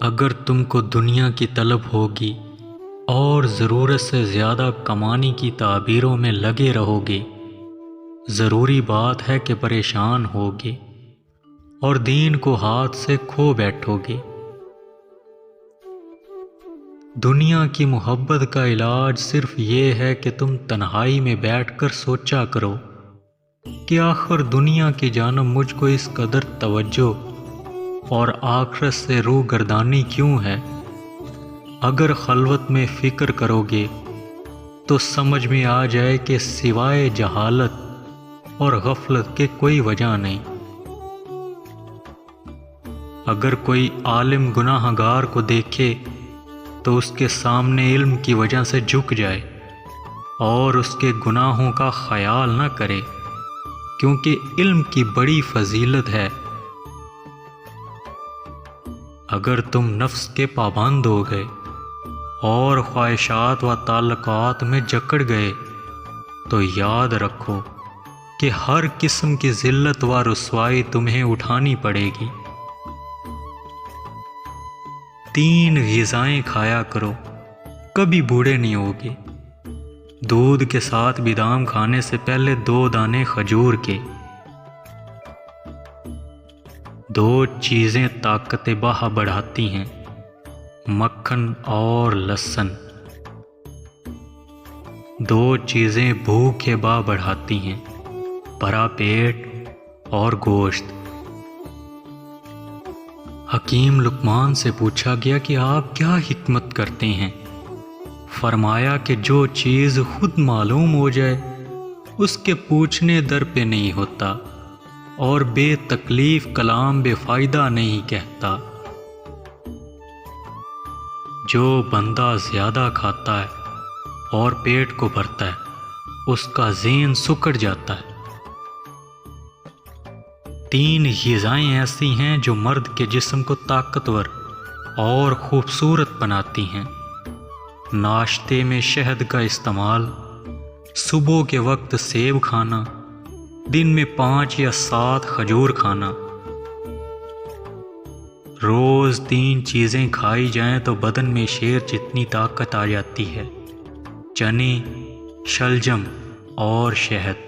اگر تم کو دنیا کی طلب ہوگی اور ضرورت سے زیادہ کمانے کی تعبیروں میں لگے رہو گے، ضروری بات ہے کہ پریشان ہوگے اور دین کو ہاتھ سے کھو بیٹھو گے۔ دنیا کی محبت کا علاج صرف یہ ہے کہ تم تنہائی میں بیٹھ کر سوچا کرو کہ آخر دنیا کی جانب مجھ کو اس قدر توجہ اور آخرت سے روح گردانی کیوں ہے؟ اگر خلوت میں فکر کرو گے تو سمجھ میں آ جائے کہ سوائے جہالت اور غفلت کے کوئی وجہ نہیں۔ اگر کوئی عالم گناہ گار کو دیکھے تو اس کے سامنے علم کی وجہ سے جھک جائے اور اس کے گناہوں کا خیال نہ کرے، کیونکہ علم کی بڑی فضیلت ہے۔ اگر تم نفس کے پابند ہو گئے اور خواہشات و تعلقات میں جکڑ گئے تو یاد رکھو کہ ہر قسم کی ذلت و رسوائی تمہیں اٹھانی پڑے گی۔ 3 غذائیں کھایا کرو، کبھی بوڑھے نہیں ہوگے۔ دودھ کے ساتھ بادام کھانے سے پہلے 2 دانے کھجور کے۔ 2 چیزیں طاقت باہ بڑھاتی ہیں، مکھن اور لہسن۔ 2 چیزیں بھوک باہ بڑھاتی ہیں، بھرا پیٹ اور گوشت۔ حکیم لقمان سے پوچھا گیا کہ آپ کیا حکمت کرتے ہیں؟ فرمایا کہ جو چیز خود معلوم ہو جائے اس کے پوچھنے در پہ نہیں ہوتا، اور بے تکلیف کلام بے فائدہ نہیں کہتا۔ جو بندہ زیادہ کھاتا ہے اور پیٹ کو بھرتا ہے اس کا ذہن سکڑ جاتا ہے۔ 3 غذائیں ایسی ہیں جو مرد کے جسم کو طاقتور اور خوبصورت بناتی ہیں۔ ناشتے میں شہد کا استعمال، صبح کے وقت سیب کھانا، دن میں 5 یا 7 کھجور کھانا۔ روز 3 چیزیں کھائی جائیں تو بدن میں شیر جتنی طاقت آ جاتی ہے: چنے، شلجم اور شہد۔